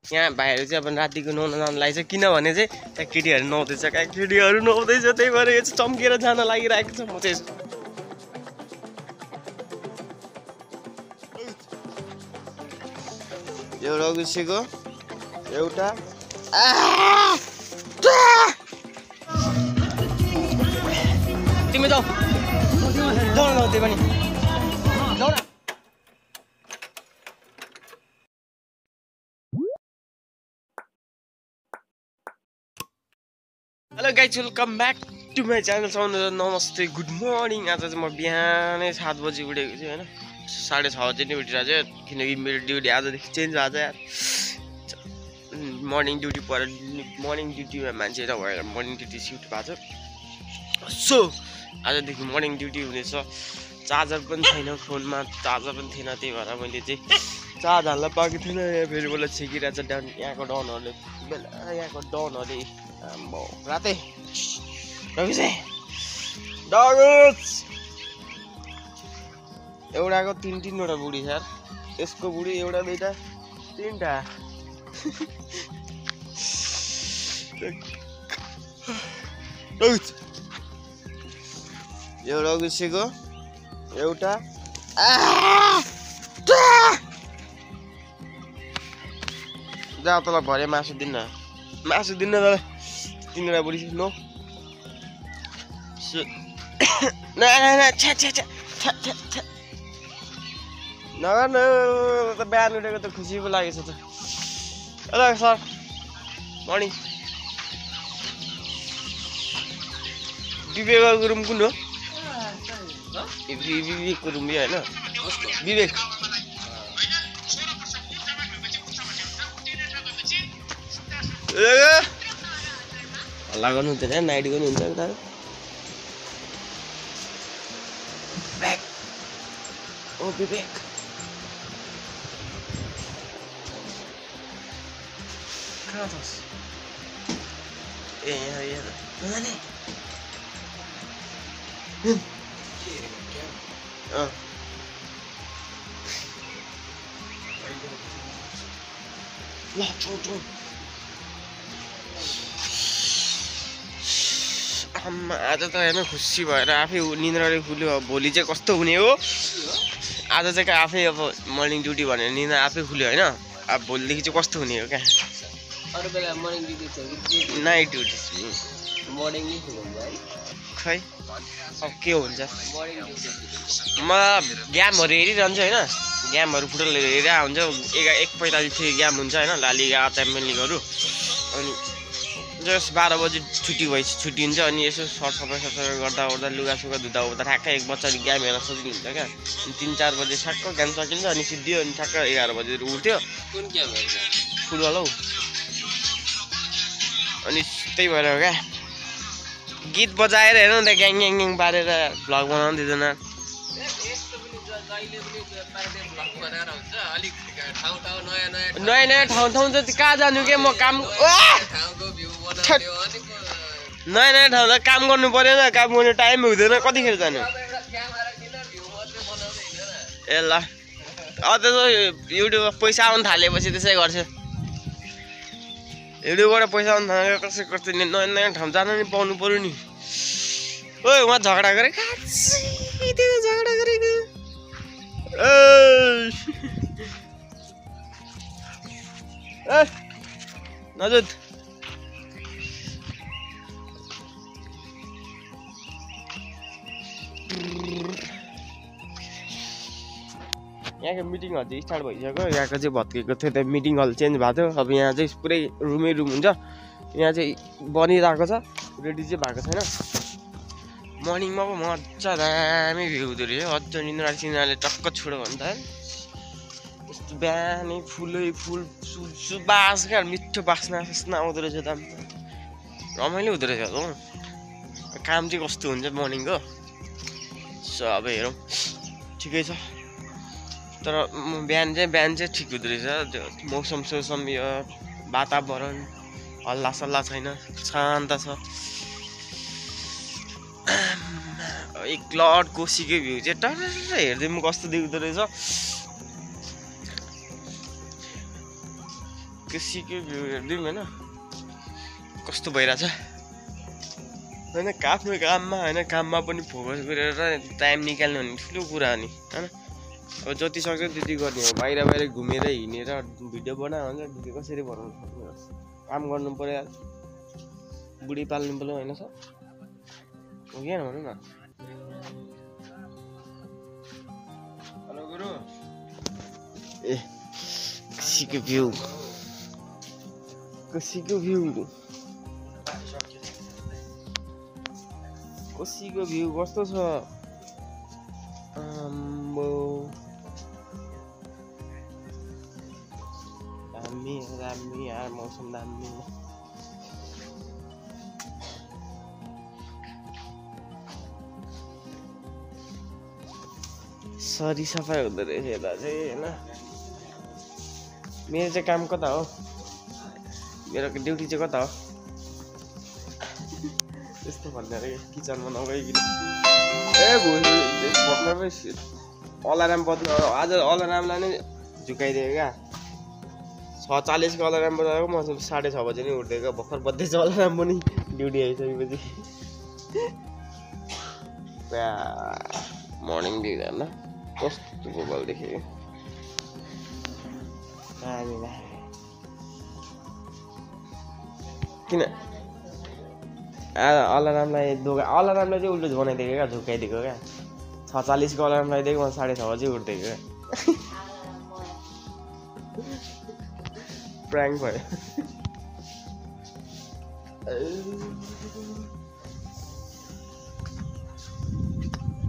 यहाँ बाहिर चाहिँ अब रातिको नुहाउन जानुलाई चाहिँ किनभने चाहिँ त्यहाँ केटीहरू नुहाउँदैछ कहाँ केटीहरू नुहाउँदैछ त्यही भएर यो चाहिँ चम्केर जान लागिरहेको छ म चाहिँ एउटा गुसेको एउटा तिमी जाऊ जाऊ न त्यही पनि जाऊ न hello guys welcome back to my channel नमस्ते गुड मर्निङ आज चाहिँ म बिहानै 7 बजी उठेको छु होइन 6:30 बजी नै उठिरहेको छु किनकि मेरो ड्युटी आजदेखि चेन्ज भएको छ यार मर्निङ ड्युटी पर मर्निङ ड्युटीमा मान्छे नभएर मर्निङ ड्युटी सिफ्ट भएको छ सो आजदेखि मर्निङ ड्युटी हुनेछ चार्जर पनि छैन फोनमा चार्जर पनि थिएन त्यही भएर मैले चाहिँ चार्ज हाल्न पाएको थिइनँ यहाँ फेरि मलाई छेकिरहेको छ डाउन यहाँको डाउनहरूले बेला यहाँको डाउनहरूले रातै एउटाको 3-3वटा बुढी छ यसको बुढी एउटा दुईटा तीनटा एउटा गुसेको एउटा जा तँलाई भरे मासु दिन्न तँलाई 3वटा बुढी नो नगर्नु त बिहान उठेको त खुसी पो लागेछ त हेलो सर मर्निङ विवेकको रुम कुन हो विवेकको रुम होइन विवेक हल्ला गर्नु हुँदैन नाइट गर्नु हुन्छ उता विवेक ओ विवेक कहाँ छस् ए यहाँ नजाने ल चौ आज त हेर्नु खुसी भएर आफै निन्द्राले खुल्यो भोलि चाहिँ कस्तो हुने हो आज चाहिँ आफै अब मर्निङ ड्युटी भनेर निन्द्रा आफै खुल्यो होइन अब भोलिदेखि चाहिँ कस्तो हुने हो क्या अरू बेला मर्निङ ड्युटी छ कि नाइट ड्युटी मर्निङै हुन्छ है खै अब के हुन्छ मर्निङ ड्युटी म गेमहरू हेरिरहन्छु होइन गेमहरू फुटबल हेरिरहेको हुन्छ 1:45 थियो गेम हुन्छ होइन लालिगा च्याम्पियन लिगहरू अनि जस्ट 12 बजी छुट्टी भएपछि छुट्टी हुन्छ अनि यसो सरसफाइ गर्दा लुगासुगा धुँदा ओर्दा ठ्याक्कै 1 बच्चा गेम हेर्न सजिलो हुन्छ क्या अनि 3-4 बजी ठ्याक्क गेम सकिन्छ अनि सिद्धियो अनि ठ्याक्क 11 बजी उठ्थ्यो कुन गेम हेर्छ फुटबल हौ अनि त्यही भएर हो क्या गीत बजाएर हेर्नु न ग्याङ ग्याङ ग्याङ पारेर भ्लग बनाउनु दिँदैन नयाँ ठाउँ चाहिँ कहाँ जानु के म काम नयाँ ठाउँ त काम गर्नु परेन काम गर्नु टाइम हुँदैन कतिखेर जानु ए ल त्यसो युट्युबमा पैसा आउनु थालेपछि त्यसै गर्छु युट्युबबाट पैसा आउनु थालेर कसै कस्तो नयाँ ठाउँ जान नि पाउनु पर्यो नि ओ उहाँ झगडा गरे झगडा गरेको नजुद यहाँको मिटिङ हल चाहिँ स्टार्ट भइसक्यो यहाँको चाहिँ भत्केको थियो त्यो मिटिङ हल चेन्ज भएको थियो अब यहाँ चाहिँ पुरै रुमै रुम हुन्छ यहाँ चाहिँ बनिरहेको छ रेडी चाहिँ भएको छैन मर्निङमा पो मजा दामी भ्यू हुँदो रहेछ अझ निन्द्रा सिन्द्राले टक्क छोडो भने त यस्तो बिहानै फुलै फुल सुबास क्या मिठो बास्ना सास्ना आउँदो रहेछ त रमाइलो हुँदो रहेछ हो काम चाहिँ कस्तो हुन्छ मर्निङको सो अब हेरौँ ठिकै छ तर बिहान चाहिँ ठिक हुँदो रहेछ त्यो मौसम सोसम यो वातावरण हल्ला सल्ला छैन शान्त छ एक लट कोसीकै भ्यू चाहिँ टर्र हेर्दै म कस्तो देख्दो रहेछ कृषिको भ्यू हेर्दिउँ होइन कस्तो भइरहेछ होइन आफ्नो काममा होइन काममा पनि फोकस गरेर टाइम निकाल्नु भने ठुलो कुरा हो नि होइन अब जति सक्छ त्यति गर्ने हो बाहिर बाहिर घुमेर हिँडेर भिडियो बनायो भने भिडियो कसरी बनाउनु सक्ने काम गर्नु पर्यो यार बुढी पाल्नु पर्यो होइन सर हो कि भनौँ न हेलो गुरु ए कृषिको भ्यू कोसीको भ्यू कस्तो छ दामी यार मौसम दामी सरी सफाइ हुँदो रहेछ यता चाहिँ होइन मेरो चाहिँ काम कता हो मेरो ड्युटी चाहिँ कता हो त्यस्तो भन्ने अरे किचनमा नगइकन ए भर्खरै अलार्म बज्नु आज अलार्मलाई नै झुकाइदिएको क्या 6:40 को अलार्म बजाएको म 6:30 बजे नै उठ्दिएको भर्खर बज्दैछ अलार्म पनि ड्युटी आइसकेपछि मर्निङ भ्यू हेर्न कस्तो भोगल देखेँ किन अलार्मलाई चाहिँ उल्टो बनाइदिएको क्या झुकाइदिएको क्या 6:40 को अलार्म लगाइदिएको म 6:30 बजे उठ्दिएको क्या प्राङ्क भयो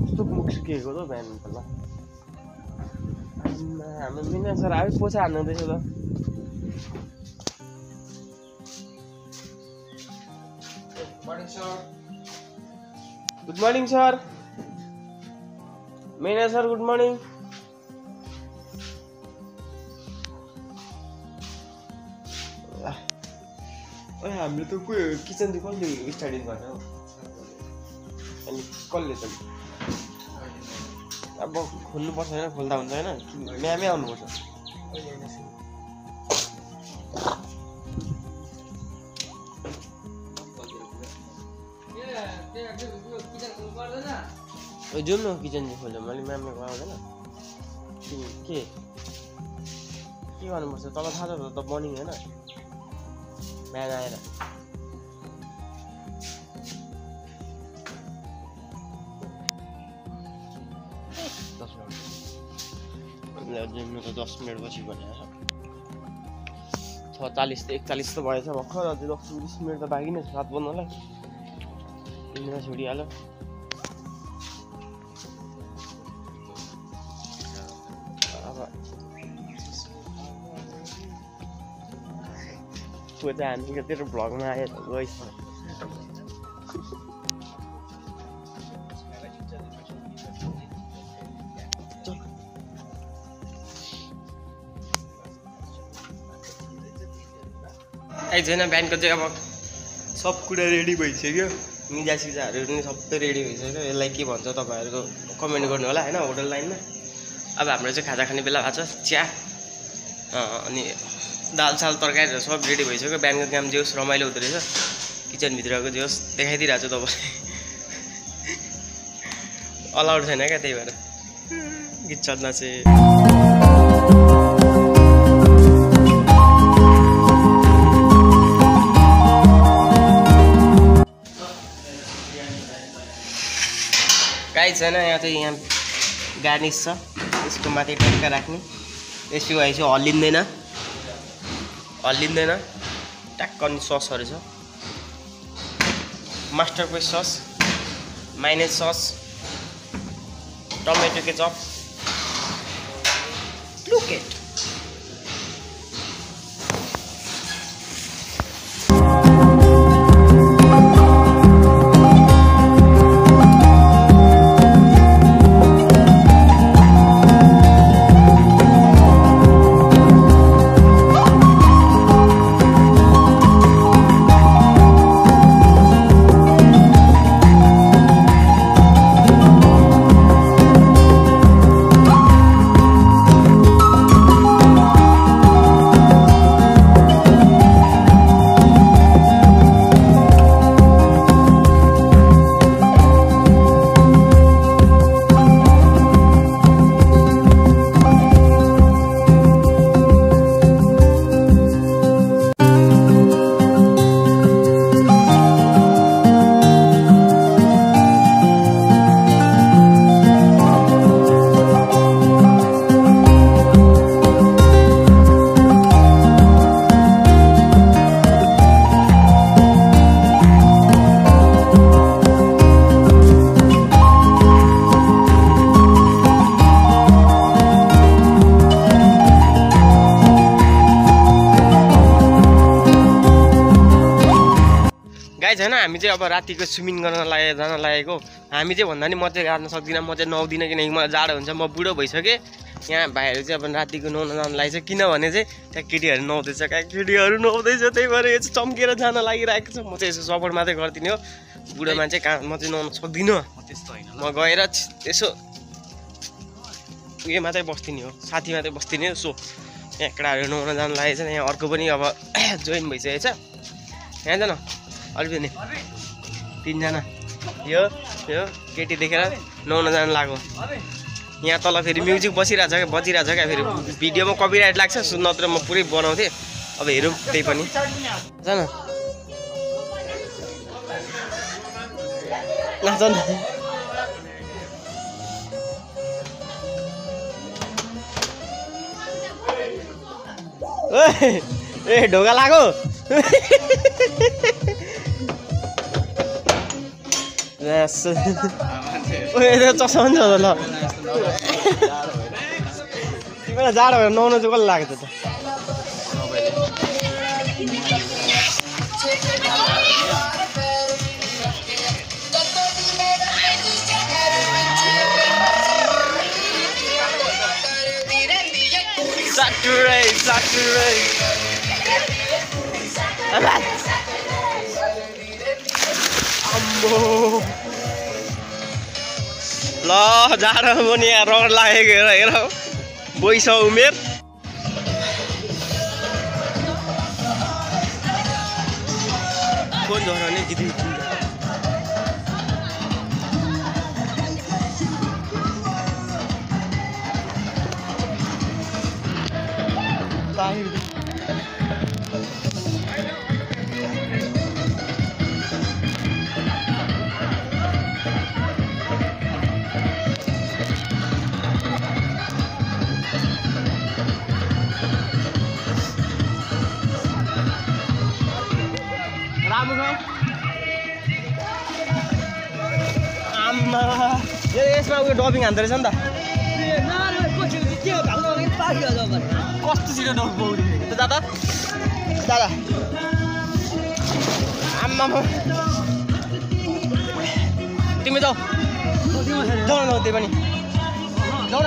कस्तो मुख सुकेको त बिहान त ल हाम्रो मिना सर आयो पोछा हान्नु हुँदैछ त गुड मर्निङ सर मेना सर गुड मर्निङ हामीले त किचन चाहिँ कसले स्टार्टिङ गर्ने हो अनि कसले त अब खोल्नुपर्छ होइन खोल्दा हुन्छ होइन म्यामै आउनुपर्छ जाउँ न किचन चाहिँ खोल्छ मैले म्यामले आउँदैन के गर्नुपर्छ तल थाहा छ त मर्निङ होइन बिहान आएर जिम्नु त 10 मिनट पछि भनेर 6:40 41 त भएछ भर्खर अझै 10-20 मिनट त बाँकी नै छ 7 बज्नलाई तिमीलाई छोडिहाल्यो त्यो चाहिँ हामी तेरो भ्लगमा आयो त गइस आई छैन बिहानको चाहिँ अब सब कुरा रेडी भइसक्यो मिजा सिजाहरू पनि सबै रेडी भइसक्यो यसलाई के भन्छ तपाईँहरूको कमेन्ट गर्नु होला होइन होटल लाइनमा अब हाम्रो चाहिँ खाजा खाने बेला भएको छ चिया अनि दाल साल तरकारीहरू सब रेडी भइसक्यो बिहानको काम जे होस् रमाइलो हुँदो रहेछ किचनभित्रको जे होस् देखाइदिइरहेको छु तपाईँलाई अलाउड छैन क्या त्यही भएर गीत चल्न चाहिँ गाई छैन यहाँ चाहिँ यहाँ गार्निस छ यसको माथि टक्का राख्ने यसको भएपछि हल्लिँदैन ट्याक्क अनि ससहरू छ mustard paste sauce mayonnaise sauce tomato ketchup look at guys होइन हामी चाहिँ अब रातिको स्विमिङ जान लागेको हामी चाहिँ भन्दा नि म चाहिँ जान सक्दिनँ म चाहिँ नुहाउँदिनँ किनकि मलाई जाडो हुन्छ म बुढो भइसकेँ यहाँ भाइहरू चाहिँ अब रातिको नुहाउन जान लागेको छ किनभने चाहिँ त्यहाँ केटीहरू नुहाउँदैछ कहाँ केटीहरू नुहाउँदैछ त्यही भएर यो चाहिँ चम्केर जान लागिरहेको छ म चाहिँ यसो सपोर्ट मात्रै गरिदिने हो बुढो मान्छे कहाँ म चाहिँ नुहाउन सक्दिनँ म गएर यसो उयो मात्रै बस्दिने हो साथी मात्रै बस्दिने हो सो यहाँ केटाहरू नुहाउन जानु लागेको छ यहाँ अर्को पनि अब जोइन भइसकेको छ यहाँ जान अरू पनि 3 जना यो केटी देखेर नुहाउन जानु लाग्यो यहाँ तल फेरि म्युजिक बजिरहेछ क्या फेरि भिडियोमा कपिराइट लाग्छ नत्र म पुरै बनाउँथेँ अब हेरौँ त्यही पनि जान नाचन ए ढोका लाग्यो चस्मा पनि छ ल तिमीलाई जाडो भएर नुहाउनु चाहिँ कसले लाग्यो त Saturday. Ambo. Lo जाडो पनि यहाँ रड लागेको हेर बोइस उमेर फोन झर्यो नि दिदी आम्मा यसमा उयो डबिङ हान्दो रहेछ नि त कस्तो छिटो डब बौरी दादा आम्मा तिमी जाऊ न त्यही पनि जाऊ न